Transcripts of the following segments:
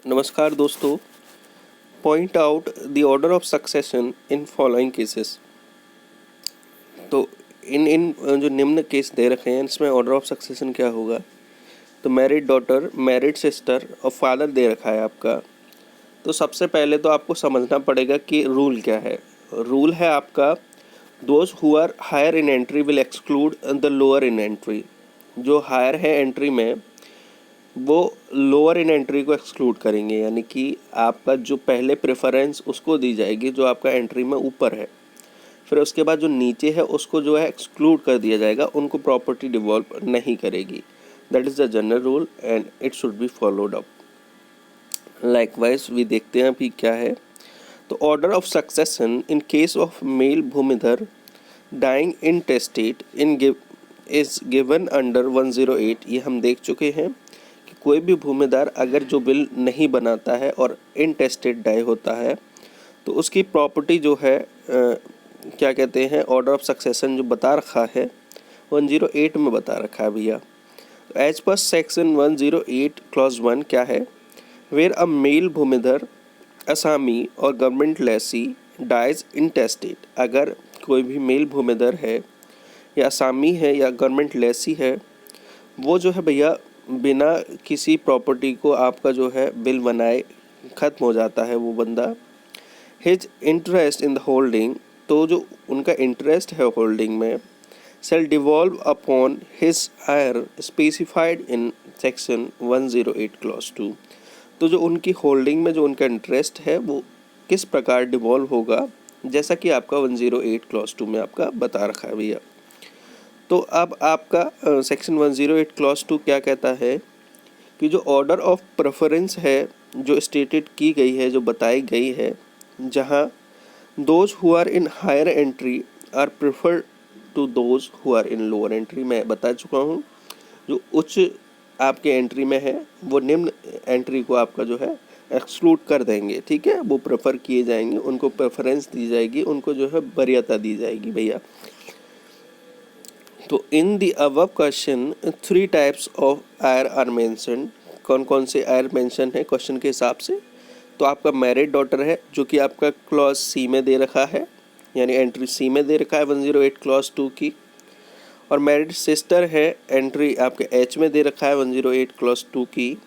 नमस्कार दोस्तों। Point out the order of succession in following cases. तो इन इन जो निम्न केस दे रखे हैं इसमें ऑर्डर ऑफ सक्सेशन क्या होगा। तो मैरिड डॉटर, मैरिड सिस्टर और फादर दे रखा है आपका। तो सबसे पहले तो आपको समझना पड़ेगा कि रूल क्या है। रूल है आपका, those who are higher in entry will exclude the lower in entry. जो हायर है एंट्री में वो लोअर इन एंट्री को एक्सक्लूड करेंगे, यानी कि आपका जो पहले प्रेफरेंस उसको दी जाएगी जो आपका एंट्री में ऊपर है। फिर उसके बाद जो नीचे है उसको जो है एक्सक्लूड कर दिया जाएगा, उनको प्रॉपर्टी डिवॉल्व नहीं करेगी। That is the general rule and it should be followed up. Likewise भी देखते हैं अभी क्या है। तो order of succession in case of male bhumidhar dying intestate is given under 108। ये हम देख चुके हैं कि कोई भी भूमिदार अगर जो बिल नहीं बनाता है और इनटेस्टेड डाई होता है तो उसकी प्रॉपर्टी जो है क्या कहते हैं, ऑर्डर ऑफ सक्सेशन जो बता रखा है 108 में बता रखा है भैया। एज पर सेक्शन 108 क्लॉज 1 क्या है, वेयर अ मेल भूमिधर असामी और गवर्नमेंट लेसी डाइज इनटेस्टेड। अगर कोई भी मेल भूमिधर है या असामी है या गवर्नमेंट लेसी है, वो जो है भैया बिना किसी प्रॉपर्टी को आपका जो है बिल बनाए ख़त्म हो जाता है वो बंदा। His interest in the holding, तो जो उनका इंटरेस्ट है होल्डिंग में, shall devolve upon his heir specified in section 108 clause 2। तो जो उनकी होल्डिंग में जो उनका इंटरेस्ट है वो किस प्रकार डिवॉल्व होगा, जैसा कि आपका 108 क्लॉज 2 में आपका बता रखा है भैया। तो अब आपका सेक्शन 108 क्लॉज 2 क्या कहता है कि जो ऑर्डर ऑफ प्रेफरेंस है जो स्टेटेड की गई है, जो बताई गई है, जहाँ those who are in higher entry are prefer to those who are in lower entry. मैं बता चुका हूँ, जो उच्च आपके एंट्री में है वो निम्न एंट्री को आपका जो है एक्सक्लूड कर देंगे। ठीक है, वो प्रेफर किए जाएंगे, उनको प्रेफरेंस दी जाएगी, उनको जो है वरीयता दी जाएगी भैया। तो in the above question 3 types of heir are mention. कौन कौन से आयर मेंशन है क्वेश्चन के हिसाब से। तो आपका मैरिड डॉटर है जो कि आपका क्लॉज सी में दे रखा है, यानी एंट्री सी में दे रखा है 108 क्लॉज 2 की। और मैरिड सिस्टर है, एंट्री आपके एच में दे रखा है 108 क्लॉज 2 की।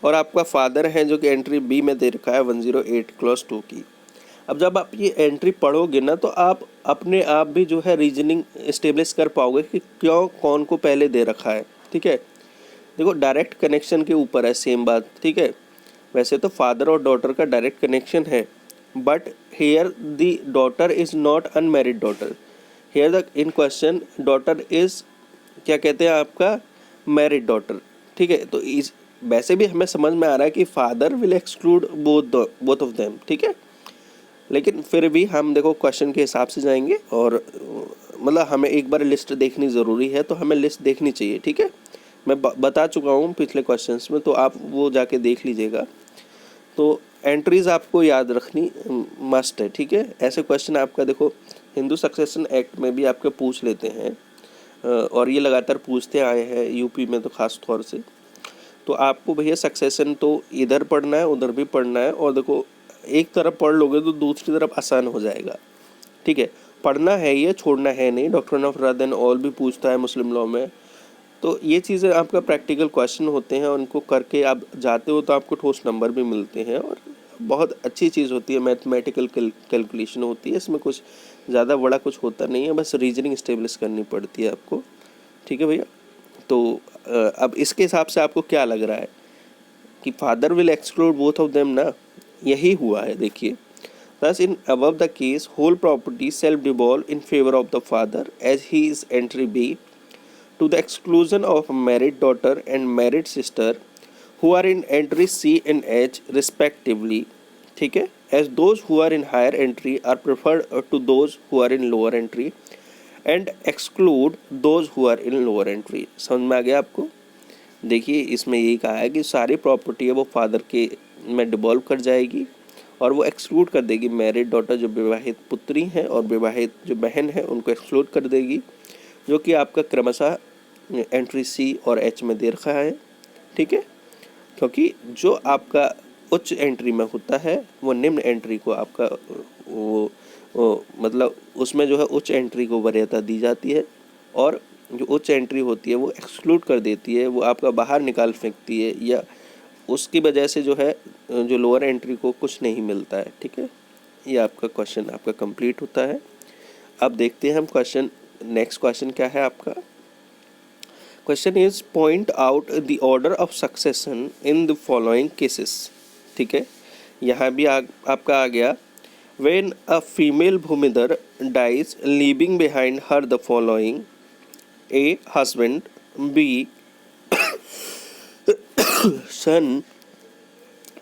और आपका फादर है जो कि एंट्री बी में दे रखा है 108 क्लॉज 2 की। अब जब आप ये एंट्री पढ़ोगे ना तो आप अपने आप भी जो है रीजनिंग इस्टेब्लिश कर पाओगे कि क्यों कौन को पहले दे रखा है। ठीक है, देखो डायरेक्ट कनेक्शन के ऊपर है सेम बात। ठीक है, वैसे तो फादर और डॉटर का डायरेक्ट कनेक्शन है, but here the daughter is not unmarried daughter. Here the in question daughter is क्या कहते हैं आपका मैरिड डॉटर। ठीक है, तो इस वैसे भी हमें समझ में आ रहा है कि father will exclude both of them. ठीक है, लेकिन फिर भी हम देखो क्वेश्चन के हिसाब से जाएंगे और मतलब हमें एक बार लिस्ट देखनी ज़रूरी है, तो हमें लिस्ट देखनी चाहिए। ठीक है, मैं बता चुका हूँ पिछले क्वेश्चंस में, तो आप वो जाके देख लीजिएगा। तो एंट्रीज़ आपको याद रखनी मस्ट है। ठीक है, ऐसे क्वेश्चन आपका देखो हिंदू सक्सेशन एक्ट में भी आपके पूछ लेते हैं और ये लगातार पूछते आए हैं यूपी में तो ख़ास तौर से। तो आपको भैया सक्सेशन तो इधर पढ़ना है उधर भी पढ़ना है, और देखो एक तरफ पढ़ लोगे तो दूसरी तरफ आसान हो जाएगा। ठीक है, पढ़ना है, ये छोड़ना है नहीं। Doctrine of rather and all भी पूछता है मुस्लिम लॉ में। तो ये चीज़ें आपका प्रैक्टिकल क्वेश्चन होते हैं, उनको करके आप जाते हो तो आपको ठोस नंबर भी मिलते हैं और बहुत अच्छी चीज़ होती है। मैथमेटिकल कैलकुलेशन होती है, इसमें कुछ ज़्यादा बड़ा कुछ होता नहीं है, बस रीजनिंग स्टेब्लिश करनी पड़ती है आपको। ठीक है भैया, तो अब इसके हिसाब से आपको क्या लग रहा है कि father will exclude both of them ना, यही हुआ है। देखिए, thus in above the case whole property self devolve in favor of the father as he is entry B to the exclusion of married daughter and married sister who are in entry C and H respectively. ठीक है, as those who are in higher entry are preferred to those who are in lower entry and exclude those who are in lower entry। समझ में आ गया आपको। देखिए इसमें यही कहा है कि सारी प्रॉपर्टी है वो फादर के में डिवॉल्व कर जाएगी और वो एक्सक्लूड कर देगी मैरिड डॉटर, जो विवाहित पुत्री हैं, और विवाहित जो बहन है उनको एक्सक्लूड कर देगी, जो कि आपका क्रमशः एंट्री सी और एच में दे रखा है। ठीक है, क्योंकि जो आपका उच्च एंट्री में होता है वो निम्न एंट्री को आपका मतलब उसमें जो है उच्च एंट्री को वरीयता दी जाती है, और जो उच्च एंट्री होती है वो एक्सक्लूड कर देती है, वो आपका बाहर निकाल फेंकती है, या उसकी वजह से जो है जो लोअर एंट्री को कुछ नहीं मिलता है। ठीक है, ये आपका क्वेश्चन आपका कंप्लीट होता है। अब देखते हैं हम क्वेश्चन, नेक्स्ट क्वेश्चन क्या है आपका। Question is point out the order of succession in the following cases. ठीक है, यहाँ भी आपका आ गया, when a female bhumidhar dies leaving behind her the following: A husband, B son,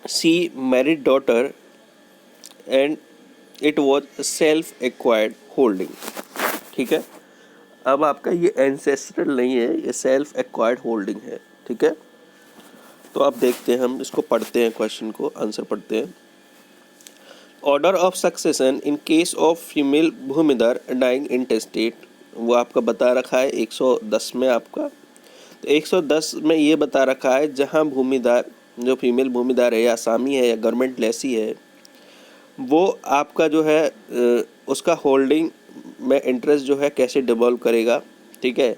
C married daughter, and it was self acquired holding. ठीक है, अब आपका ये एंसेस्ट्रल नहीं है, ये सेल्फ एक्वायर्ड होल्डिंग है। ठीक है, तो आप देखते हैं, हम इसको पढ़ते हैं, क्वेश्चन को आंसर पढ़ते हैं। Order of succession in case of female bhumidhar dying intestate, वो आपका बता रखा है 110 में आपका। तो 110 में ये बता रखा है जहाँ भूमिधर, जो फीमेल भूमिधर है या असामी है या गवर्नमेंट लेसी है, वो आपका जो है उसका होल्डिंग में इंटरेस्ट जो है कैसे डिवॉल्व करेगा। ठीक है,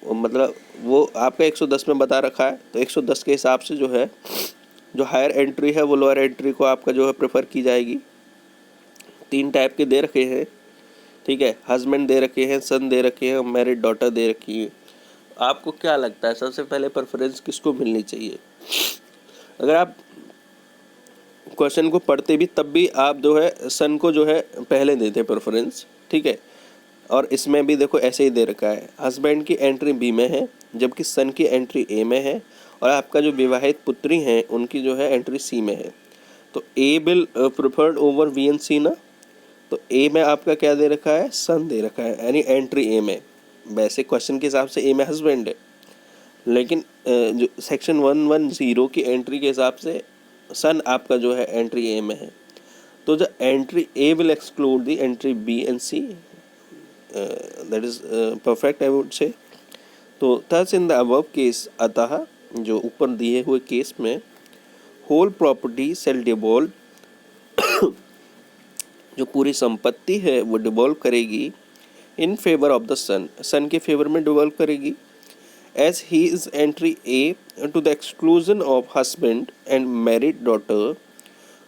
मतलब वो आपका 110 में बता रखा है, तो 110 के हिसाब से जो है जो हायर एंट्री है वो लोअर एंट्री को आपका जो है प्रेफर की जाएगी। 3 टाइप के दे रखे हैं। ठीक है, हस्बैंड दे रखे हैं, सन दे रखे हैं, मैरिड डॉटर दे रखी है। आपको क्या लगता है सबसे पहले प्रेफरेंस किसको मिलनी चाहिए? अगर आप क्वेश्चन को पढ़ते भी तब भी आप जो है सन को जो है पहले देते प्रेफरेंस। ठीक है, और इसमें भी देखो ऐसे ही दे रखा है, हस्बैंड की एंट्री बी में है जबकि सन की एंट्री ए में है, और आपका जो विवाहित पुत्री हैं उनकी जो है एंट्री सी में है। तो A will preferred over B and C ना, तो ए में आपका क्या दे रखा है, सन दे रखा है, यानी एंट्री ए में। वैसे क्वेश्चन के हिसाब से ए में हस्बैंड है, लेकिन जो सेक्शन 110 की एंट्री के हिसाब से सन आपका जो है एंट्री ए में है। तो जो entry A will exclude the entry B and C, that is perfect I would say. तो thus in the above case, अतः जो ऊपर दिए हुए केस में होल प्रॉपर्टी सेल डिवॉल्व, जो पूरी संपत्ति है वो डिवॉल्व करेगी in favour of the son, son के फेवर में डिवॉल्व करेगी, as he is entry A to the exclusion of husband and married daughter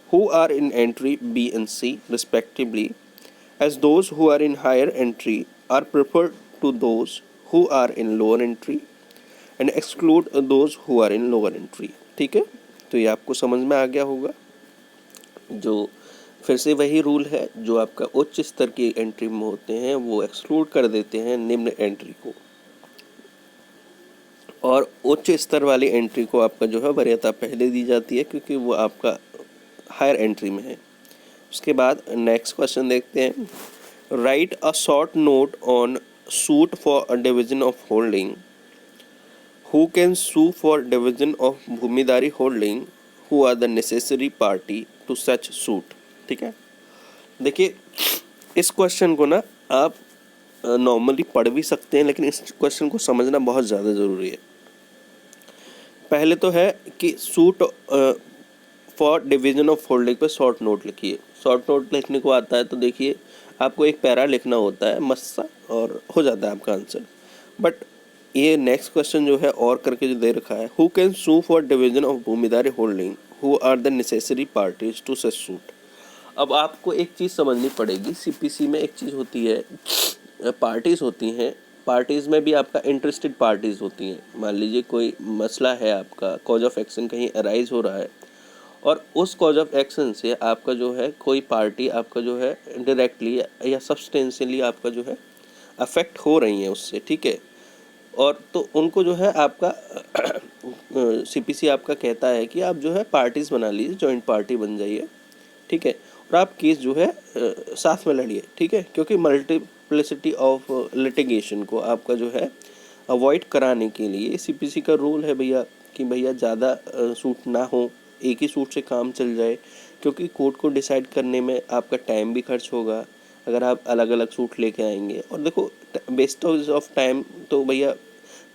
who are in entry B and C respectively, as those who are in higher entry are preferred to those who are in lower entry and exclude those who are in lower entry। ठीक है, तो ये आपको समझ में आ गया होगा। जो फिर से वही रूल है, जो आपका उच्च स्तर की एंट्री में होते हैं वो एक्सक्लूड कर देते हैं निम्न एंट्री को, और उच्च स्तर वाली एंट्री को आपका जो है वरीयता पहले दी जाती है क्योंकि वो आपका हायर एंट्री में है। उसके बाद नेक्स्ट क्वेश्चन देखते हैं। Write a short note on suit for a division of holding, who can sue for division of bhumidari holding, who are the necessary party to such suit. ठीक है, देखिए इस क्वेश्चन को ना आप नॉर्मली पढ़ भी सकते हैं, लेकिन इस क्वेश्चन को समझना बहुत ज़्यादा ज़रूरी है। पहले तो है कि suit for division of holding पे शॉर्ट नोट लिखिए। शॉर्ट नोट लिखने को आता है तो देखिए आपको एक पैरा लिखना होता है मस्त सा, और हो जाता है आपका आंसर। बट ये नेक्स्ट क्वेश्चन जो है और करके जो दे रखा है, who can sue for division of bhumidari holding, who are the necessary parties to such suit. अब आपको एक चीज़ समझनी पड़ेगी, सीपीसी में एक चीज़ होती है, पार्टीज़ होती हैं, पार्टीज़ में भी आपका इंटरेस्टेड पार्टीज़ होती हैं। मान लीजिए कोई मसला है, आपका कॉज ऑफ एक्शन कहीं अराइज हो रहा है, और उस कॉज ऑफ एक्शन से आपका जो है कोई पार्टी आपका जो है डायरेक्टली या सब्सटेंशियली आपका जो है अफेक्ट हो रही है उससे। ठीक है, और तो उनको जो है आपका सीपीसी आपका कहता है कि आप जो है पार्टीज़ बना लीजिए, जॉइंट पार्टी बन जाइए। ठीक है, और आप केस जो है साथ में लड़िए। ठीक है, क्योंकि मल्टीप्लिसिटी ऑफ लिटिगेशन को आपका जो है अवॉइड कराने के लिए सीपीसी का रूल है भैया कि भैया ज़्यादा सूट ना हो, एक ही सूट से काम चल जाए, क्योंकि कोर्ट को डिसाइड करने में आपका टाइम भी खर्च होगा अगर आप अलग अलग सूट लेके आएंगे। और देखो वेस्ट ऑफ टाइम तो भैया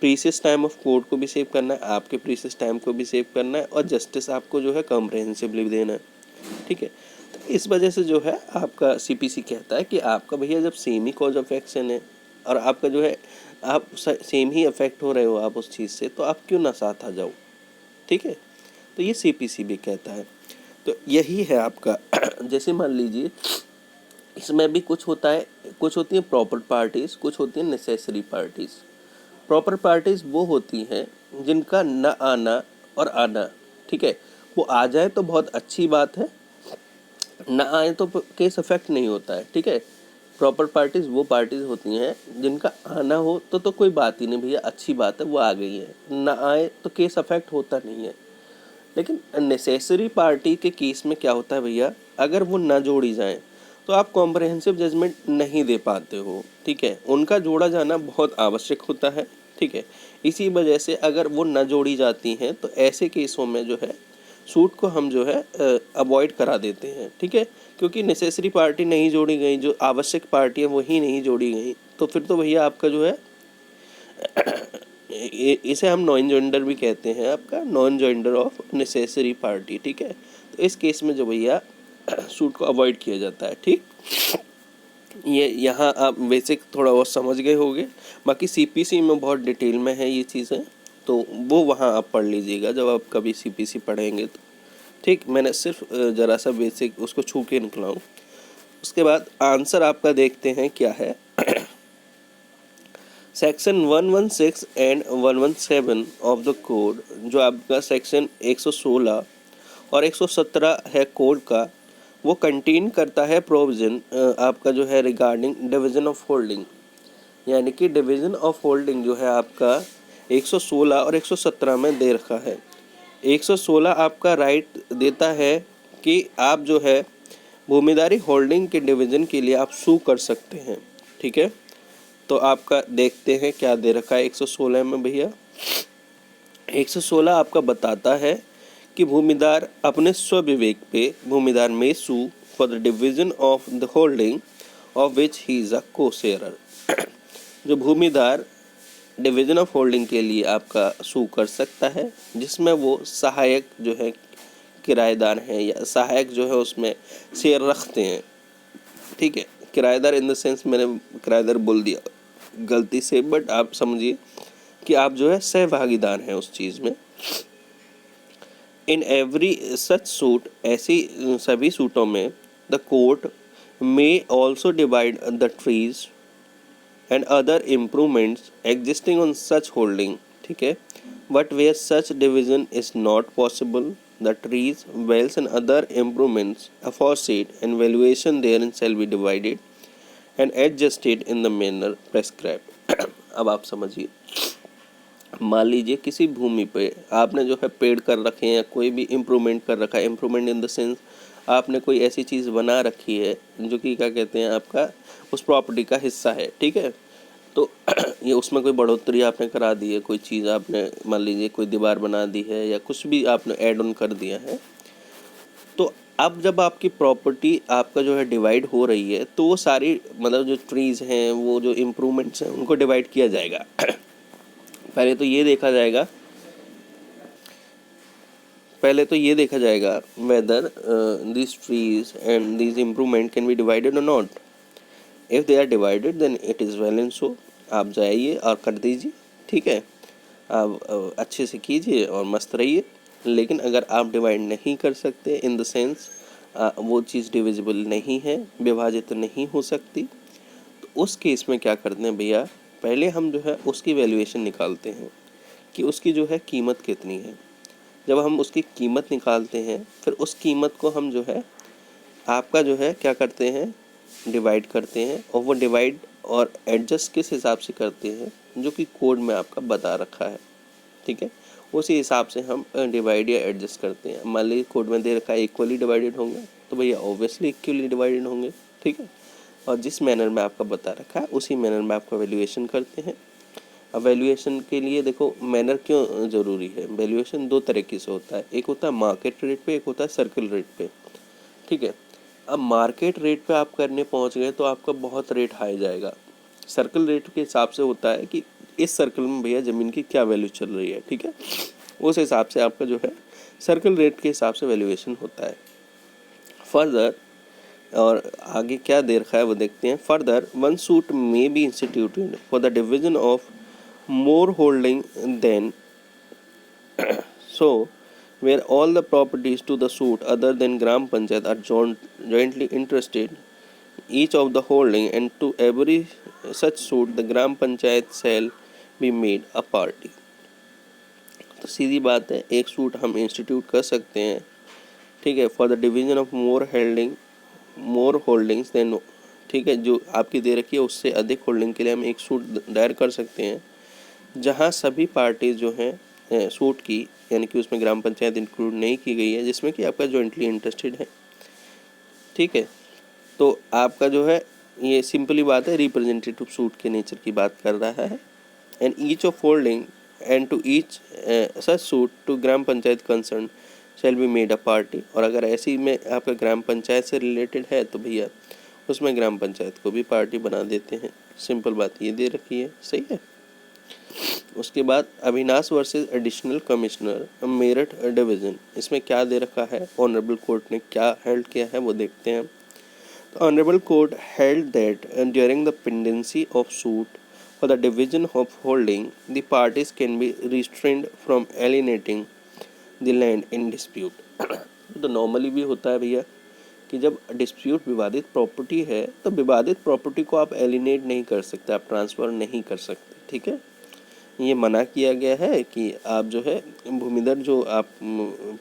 प्रीसियस टाइम ऑफ कोर्ट को भी सेव करना है, आपके प्रीसियस टाइम को भी सेव करना है, और जस्टिस आपको जो है कॉम्प्रहेंसिवली देना है। ठीक है, तो इस वजह से जो है आपका सीपीसी कहता है कि आपका भैया जब same he cause of action है और आपका जो है आप सेम ही अफेक्ट हो रहे हो आप उस चीज़ से, तो आप क्यों ना साथ आ जाओ। ठीक है, तो ये सीपीसी भी कहता है। तो यही है आपका जैसे मान लीजिए इसमें भी कुछ होता है, कुछ होती हैं प्रॉपर पार्टीज़, कुछ होती हैं नेसेसरी पार्टीज़। प्रॉपर पार्टीज़ वो होती हैं जिनका न आना और आना, ठीक है, वो आ जाए तो बहुत अच्छी बात है, ना आए तो केस अफेक्ट नहीं होता है। ठीक है, प्रॉपर पार्टीज वो पार्टीज होती हैं जिनका आना हो तो कोई बात ही नहीं भैया, अच्छी बात है वो आ गई है, ना आए तो केस अफेक्ट होता नहीं है। लेकिन नेसेसरी पार्टी के केस में क्या होता है भैया, अगर वो ना जोड़ी जाए तो आप कॉम्प्रहेंसिव जजमेंट नहीं दे पाते हो। ठीक है, उनका जोड़ा जाना बहुत आवश्यक होता है। ठीक है, इसी वजह से अगर वो न जोड़ी जाती हैं तो ऐसे केसों में जो है सूट को हम जो है अवॉइड करा देते हैं। ठीक है, क्योंकि नेसेसरी पार्टी नहीं जोड़ी गई, जो आवश्यक पार्टी है वही नहीं जोड़ी गई, तो फिर तो भैया आपका जो है इसे हम नॉन जॉइंडर भी कहते हैं, आपका non joinder of necessary party. ठीक है, तो इस केस में जो भैया सूट को अवॉइड किया जाता है। ठीक, ये यहाँ आप बेसिक थोड़ा बहुत समझ गए होंगे, बाकी सीपीसी में बहुत डिटेल में है ये चीज़ें, तो वो वहाँ आप पढ़ लीजिएगा जब आप कभी सीपीसी पढ़ेंगे तो। ठीक, मैंने सिर्फ ज़रा सा बेसिक उसको छू के निकला हूँ। उसके बाद आंसर आपका देखते हैं क्या है। Section 116 and 117 of the code, जो आपका सेक्शन 116 और 117 है कोड का, वो कंटेन करता है प्रोविज़न आपका जो है रिगार्डिंग डिवीज़न ऑफ होल्डिंग। यानी कि डिवीज़न ऑफ होल्डिंग जो है आपका 116 और 117 में दे रखा है। 116 आपका राइट देता है कि आप जो है भूमिदारी होल्डिंग के डिवीज़न के लिए आप सू कर सकते हैं। ठीक है, तो आपका देखते हैं क्या दे रखा है 116 में भैया। 116 आपका बताता है कि भूमिदार अपने स्वविवेक पे भूमिदार में sue for the division of the holding of which he is a co-sharer. जो भूमिदार डिवीज़न ऑफ होल्डिंग के लिए आपका सू कर सकता है जिसमें वो सहायक जो है किराएदार हैं या सहायक जो है उसमें शेयर रखते हैं। ठीक है, किराएदार इन द सेंस मैंने किराएदार बोल दिया गलती से, बट आप समझिए कि आप जो है सहभागीदार हैं उस चीज़ में। इन एवरी सच सूट, ऐसी सभी सूटों में the court may also divide the trees and other improvements existing on such holding. ठीक है, but where such division is not possible, the trees, wells and other improvements aforesaid and valuation therein shall be divided and adjusted in the manner prescribed. अब आप समझिए, मान लीजिए किसी भूमि पे आपने जो है पेड़ कर रखे हैं या कोई भी इम्प्रूवमेंट कर रखा है, इम्प्रूवमेंट इन द सेंस आपने कोई ऐसी चीज़ बना रखी है जो कि क्या कहते हैं आपका उस प्रॉपर्टी का हिस्सा है। ठीक है, तो ये उसमें कोई बढ़ोतरी आपने करा दी है, कोई चीज़ आपने मान लीजिए कोई दीवार बना दी है या कुछ भी आपने ऐड ऑन कर दिया है, तो अब जब आपकी प्रॉपर्टी आपका जो है डिवाइड हो रही है तो वो सारी मतलब जो ट्रीज़ हैं वो जो इम्प्रूवमेंट्स हैं उनको डिवाइड किया जाएगा। पहले तो ये देखा जाएगा weather these trees and these improvement can be divided or not. If they are divided then it is well and so, आप जाइए और कर दीजिए। ठीक है, आप अच्छे से कीजिए और मस्त रहिए। लेकिन अगर आप डिवाइड नहीं कर सकते इन द सेंस वो चीज़ डिविजिबल नहीं है, विभाजित नहीं हो सकती, तो उस केस में क्या करते हैं भैया, पहले हम जो है उसकी वैल्यूएशन निकालते हैं कि उसकी जो है कीमत कितनी है। जब हम उसकी कीमत निकालते हैं फिर उस कीमत को हम जो है आपका जो है क्या करते हैं डिवाइड करते हैं, और वो डिवाइड और एडजस्ट किस हिसाब से करते हैं जो कि कोड में आपका बता रखा है। ठीक है, उसी हिसाब से हम डिवाइड या एडजस्ट करते हैं। मान लीजिए कोड में दे रखा है इक्वली डिवाइडेड होंगे तो भैया ऑब्वियसली इक्वली डिवाइडेड होंगे। ठीक है, और जिस मैनर में आपका बता रखा है उसी मैनर में आपका वैल्यूएशन करते हैं। अब वैल्यूएशन के लिए देखो मैनर क्यों ज़रूरी है, वैल्यूएशन दो तरीके से होता है, एक होता है मार्केट रेट पे, एक होता है सर्कल रेट पे। ठीक है, अब मार्केट रेट पे आप करने पहुंच गए तो आपका बहुत रेट हाई जाएगा। सर्कल रेट के हिसाब से होता है कि इस सर्कल में भैया ज़मीन की क्या वैल्यू चल रही है, ठीक है। उस हिसाब से आपका जो है सर्कल रेट के हिसाब से वैल्यूएशन होता है। फर्दर, और आगे क्या दे रखा है वो देखते हैं। Further, one suit may be instituted for the division of more holding than so where all the properties to the suit other than gram panchayat are jointly interested each of the holding, and to every such suit the gram panchayat shall be made a party। तो सीधी बात है, एक suit हम institute कर सकते हैं, ठीक है, for the division of more holdings than, ठीक है, जो आपकी दे रखी है उससे अधिक होल्डिंग के लिए हम एक सूट दायर कर सकते हैं, जहां सभी पार्टीज जो हैं सूट की, यानी कि उसमें ग्राम पंचायत इंक्लूड नहीं की गई है, जिसमें कि आपका जॉइंटली इंटरेस्टेड है, ठीक है। तो आपका जो है ये सिंपली बात है, रिप्रेजेंटेटिव सूट के नेचर की बात कर रहा है। And each of holding and to each such suit to gram panchayat concerned shall be made a party. और अगर ऐसी में आपका ग्राम पंचायत से रिलेटेड है तो भैया उसमें ग्राम पंचायत को भी पार्टी बना देते हैं। सिंपल बात ये दे रखी है, सही है। उसके बाद Avinash versus additional commissioner Meerut division, इसमें क्या दे रखा है, ऑनरेबल कोर्ट ने क्या हेल्ड किया है वो देखते हैं। तो honourable court held that during the pendency of suit for the division of holding the parties can be restrained from alienating the land in dispute. तो नॉर्मली भी होता है भैया कि जब डिस्प्यूट विवादित प्रॉपर्टी है तो विवादित प्रॉपर्टी को आप एलिनेट नहीं कर सकते, आप ट्रांसफ़र नहीं कर सकते, ठीक है। ये मना किया गया है कि आप जो है भूमिधर जो आप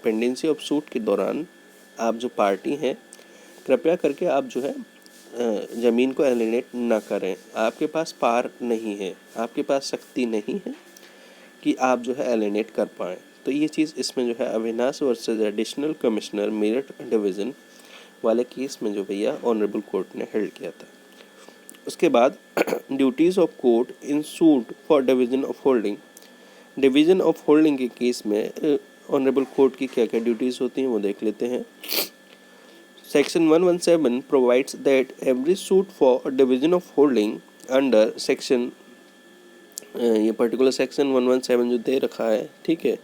पेंडेंसी ऑफ सूट के दौरान आप जो पार्टी हैं, कृपया करके आप जो है ज़मीन को एलिनेट ना करें। आपके पास पार नहीं है, आपके पास शक्ति नहीं है कि आप जो है एलिनेट कर पाएँ। तो ये चीज़ इसमें जो है Avinash versus additional commissioner Meerut division वाले केस में जो भैया ऑनरेबल कोर्ट ने हेल्ड किया था। उसके बाद duties of court in suit for division of holding के केस में ऑनरेबल कोर्ट की क्या क्या ड्यूटीज़ होती हैं वो देख लेते हैं। Section 117 provides that every suit for division of holding under section, ये पर्टिकुलर सेक्शन 117 जो दे रखा है, ठीक है,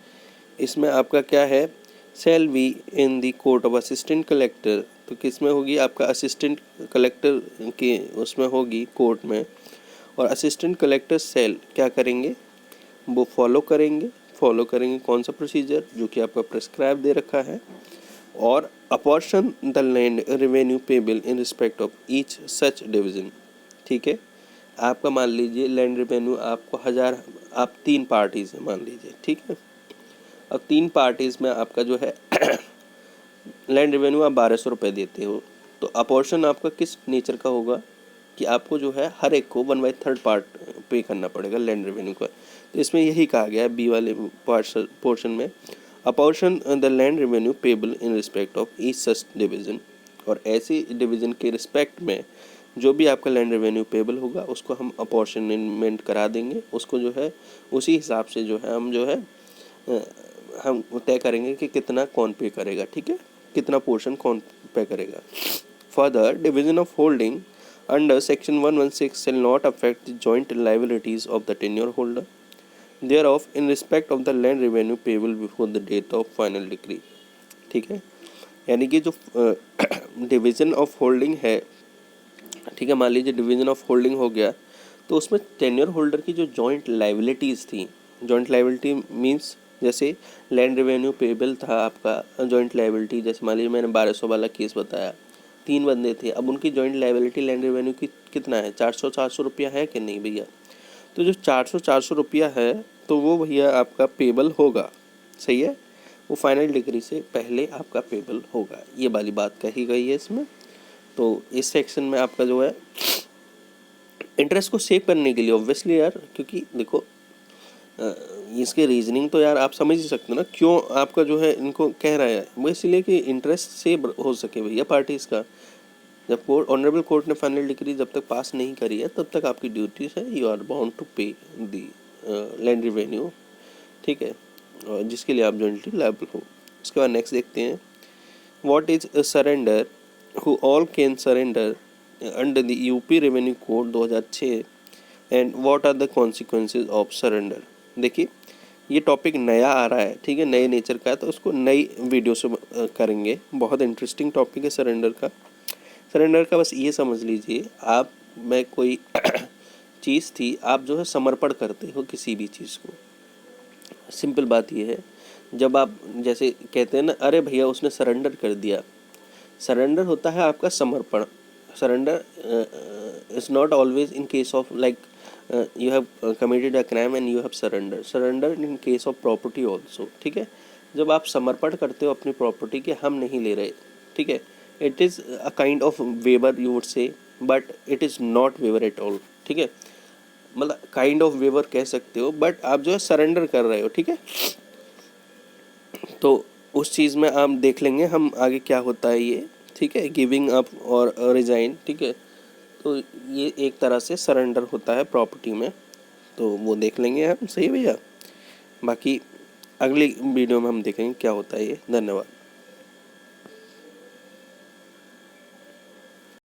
इसमें आपका क्या है, shall be in the court of assistant collector. तो किस में होगी, आपका असिस्टेंट कलेक्टर के उसमें होगी कोर्ट में। और असिस्टेंट कलेक्टर सेल क्या करेंगे, वो फॉलो करेंगे कौन सा प्रोसीजर, जो कि आपका प्रिस्क्राइब दे रखा है। और apportion the land revenue payable in respect of each such division, ठीक है। आपका मान लीजिए लैंड रेवेन्यू आपको 1000, आप 3 पार्टीज हैं मान लीजिए, ठीक है। अब 3 पार्टीज में आपका जो है लैंड रेवेन्यू आप 1200 रुपये देते हो, तो अपोर्शन आपका किस नेचर का होगा कि आपको जो है हर एक को 1/3 पार्ट पे करना पड़ेगा लैंड रेवेन्यू का। तो इसमें यही कहा गया है बी वाले पोर्शन में, apportion the land revenue payable in respect of each such division. और ऐसी डिवीज़न के रिस्पेक्ट में जो भी आपका लैंड रेवेन्यू पेबल होगा उसको हम अपॉर्शनमेंट करा देंगे, उसको जो है उसी हिसाब से जो है हम जो है हम तय करेंगे कि कितना कौन पे करेगा, ठीक है, कितना पोर्शन कौन पे करेगा। Further, division of holding under section 116 shall not affect the joint liabilities of the tenure holder thereof in respect of the land revenue payable before the date of final decree, ठीक है। यानी कि जो division of holding है, ठीक है, मान लीजिए डिवीजन ऑफ होल्डिंग हो गया तो उसमें टेन्योर होल्डर की जो जॉइंट लाइबिलिटीज़ थी, जॉइंट लाइबिलिटी मींस जैसे लैंड रेवेन्यू पेबल था आपका जॉइंट लाइबिलिटी, जैसे मान लीजिए मैंने 1200 वाला केस बताया, 3 बंदे थे, अब उनकी जॉइंट लाइबिलिटी लैंड रेवेन्यू की कितना है, 400 रुपया है कि नहीं भैया। तो जो 400 रुपया है तो वो भैया आपका पेबल होगा, सही है, वो फाइनल डिग्री से पहले आपका पेबल होगा, ये वाली बात कही गई है इसमें। तो इस सेक्शन में आपका जो है इंटरेस्ट को सेव करने के लिए ऑब्वियसली यार, क्योंकि देखो इसके रीजनिंग तो यार आप समझ ही सकते हो ना क्यों आपका जो है इनको कह रहा है, वो इसलिए कि इंटरेस्ट सेव हो सके भैया पार्टीज़ का। जब कोर्ट ऑनरेबल कोर्ट ने फाइनल डिग्री जब तक पास नहीं करी है तब तक आपकी ड्यूटीज है, यू आर बाउंड टू पे दी लैंड रेवेन्यू, ठीक है, जिसके लिए आप जॉइंटली लायबल हो। उसके बाद नेक्स्ट देखते हैं, what is surrender, who all can surrender under the UP revenue code 2006 and what are the consequences of surrender. देखिए ये टॉपिक नया आ रहा है, ठीक है, नए नेचर का है, तो उसको नई वीडियो से करेंगे। बहुत इंटरेस्टिंग टॉपिक है सरेंडर का। सरेंडर का बस ये समझ लीजिए, आप में कोई चीज़ थी, आप जो है समर्पण करते हो किसी भी चीज़ को। सिंपल बात ये है, जब आप जैसे कहते हैं ना, अरे भैया उसने सरेंडर कर दिया, सरेंडर होता है आपका समर्पण। Surrender is not always in case of like you have committed a crime and you have surrender in case of property also, ठीक है। जब आप समर्पण करते हो अपनी प्रॉपर्टी के, हम नहीं ले रहे, ठीक है, it is a kind of waiver you would say, but it is not waiver at all, ठीक है। मतलब काइंड ऑफ वेवर कह सकते हो, बट आप जो है सरेंडर कर रहे हो, ठीक है। तो उस चीज़ में आप देख लेंगे हम आगे क्या होता है ये, ठीक है, गिविंग अप और रिजाइन, ठीक है। तो ये एक तरह से सरेंडर होता है प्रॉपर्टी में, तो वो देख लेंगे हम, सही भैया। बाकी अगली वीडियो में हम देखेंगे क्या होता है ये। धन्यवाद।